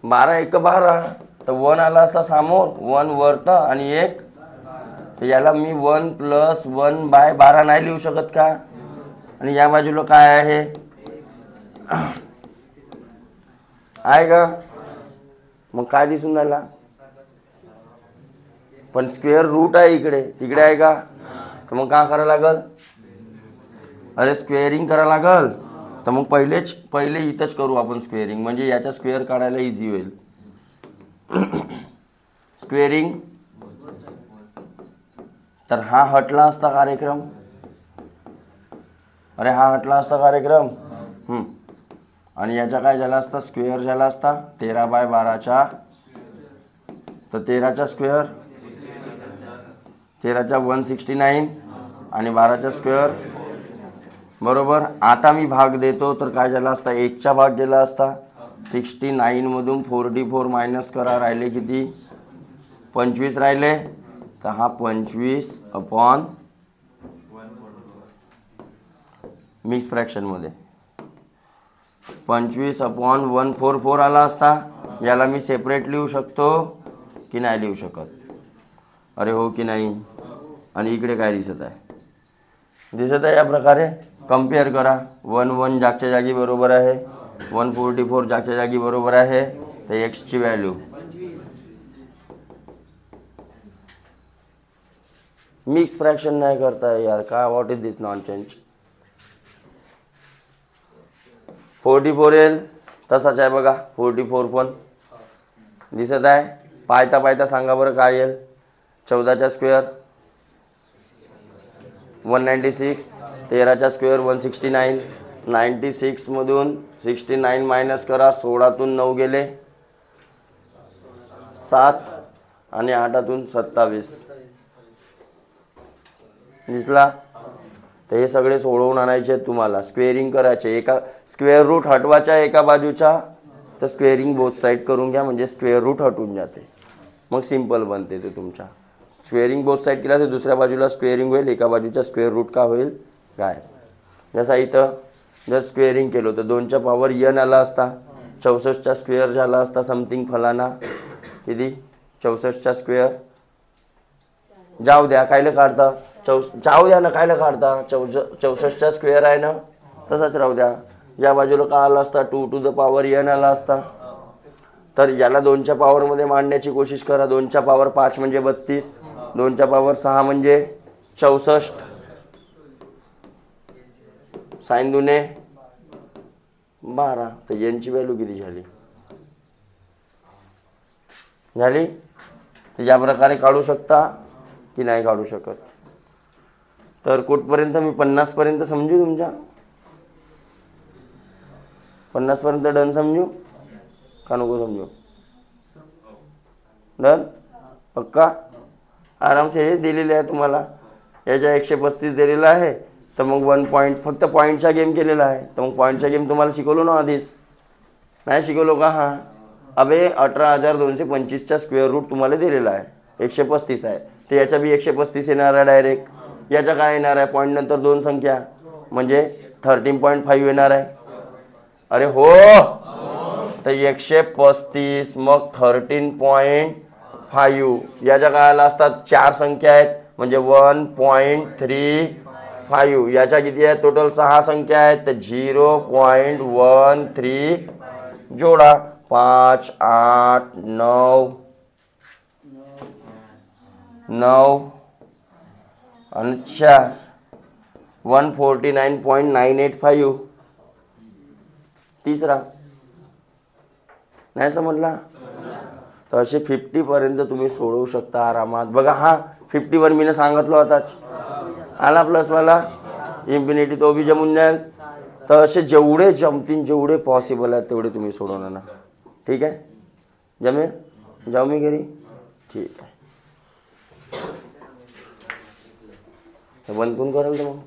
12 1 12. तर 1 आला असता समोर, 1 वरतं आणि 1. तर याला मी 1 + 1 बाय 12 नाही लिहू शकत का? आणि या बाजूला काय आहे? आहे का? मग काय दिसून राहिला? पण स्क्वेअर रूट आहे इकडे, तिकडे आहे का? तर मग काय करावं लागल? अरे स्क्वेअरिंग करावं लागल. तर मग पहिले इथंच करू आपण स्क्वेअरिंग, म्हणजे याचा स्क्वेअर काढायला इझी होईल. स्क्वेअरिंग, तर हा हटला असता कार्यक्रम. अरे हा हटला असता कार्यक्रम. आणि याचा काय झाला असता? स्क्वेअर झाला असता 13/12चा. तर 13चा स्क्वेअर 13चा 169 आणि 12चा स्क्वेअर बरोबर. आता मी भाग देतो तर काय झाला असता? 1चा भाग गेला असता. 69 मधून 44 मायनस करा, राहिले किती? 25 राहिले. तर हा 25 अपॉन मिक्स फ्रॅक्शनमध्ये 25/144 आला असता. याला मी सेपरेट लिहू शकतो की नाही लिहू शकत? अरे हो की नाही? आणि इकडे काय दिसत आहे? दिसत आहे या प्रकारे. कम्पेअर करा. 1 जागच्या जागी बरोबर आहे, 144 जागच्या जागी बरोबर आहे. तर एक्सची व्हॅल्यू मिक्स फ्रॅक्शन नाही करताय यार, का? What is this nonsense? 44 येईल तसाच आहे बघा. 44 पण दिसत आहे. पायता सांगा बरं काय येईल? 14चा स्क्वेअर 196, 13चा स्क्वेअर 169, 96 मधून 69 मायनस करा, 16तून 9 गेले 7 आणि 8तून 27 दिसला. तर हे सगळे सोडवून आणायचे तुम्हाला. स्क्वेअरिंग करायचे. एका स्क्वेअर रूट हटवायचा एका बाजूचा, तर स्क्वेअरिंग बोथ साईड करून घ्या, म्हणजे स्क्वेअर रूट हटून जाते. मग सिंपल बनते ते तुमच्या. स्क्वेअरिंग बोथ साईड केला तर दुसऱ्या बाजूला स्क्वेअरिंग होईल, एका बाजूचा स्क्वेअर रूट का होईल? काय? जसा इथं जर स्क्वेअरिंग केलं तर 2च्या पॉवर n आला असता. 64चा स्क्वेअर झाला असता समथिंग फलाना. किती? 64चा स्क्वेअर. जाऊ द्या, कायला काढता? जाऊ द्या ना, कायला काढता? 64चा स्क्वेअर आहे ना, तसाच राहू द्या. या बाजूला का आला असता? 2n आला असता. तर याला 2च्या पॉवरमध्ये मांडण्याची कोशिश करा. 2च्या पॉवर 5 म्हणजे 32, 2च्या पॉवर 6 म्हणजे 64. साइन दुने 12. तर यांची व्हॅल्यू किती झाली? तर या प्रकारे काढू शकता की नाही काढू शकत? तर कुठपर्यंत? मी 50 पर्यंत समजू तुमच्या? 50 पर्यंत डन समजू का नको समजू? डन? पक्का? आराम से हे दिलेले आहे तुम्हाला. याच्या 135 दिलेला आहे. तर मग 1 पॉईंट फक्त पॉईंटचा गेम केलेला आहे. तर मग पॉईंटचा गेम तुम्हाला शिकवलो ना आधीच? नाही शिकवलो का? हां. अबे 18,225चा स्क्वेअर रूट तुम्हाला दिलेला आहे. 135 आहे. तर याच्या बी 135 येणार आहे डायरेक्ट. याच्या काय येणार आहे? पॉईंट नंतर 2 संख्या म्हणजे 13.5 येणार आहे. अरे हो. तर 135 मग 13.5. याच्या काय आला असतात? 4 संख्या आहेत म्हणजे 1.35. याच्या किती आहेत? टोटल 6 संख्या आहेत. तर 0.13 जोडा. 5, 8, 9 आणि 4 149.985. तिसरा नाही समजला? तर असे 50 पर्यंत तुम्ही सोडवू शकता आरामात. बघा हा 51 मी सांगितलं होताच. आला प्लसवाला इन्फिनिटी, तो बी जमून जाईल. तर असे जेवढे जमतील, जेवढे पॉसिबल आहेत तेवढे तुम्ही सोडवणार ना. ठीक आहे? जमेल? जाऊ मी घरी? ठीक आहे. बंद कोण करेल तर मग?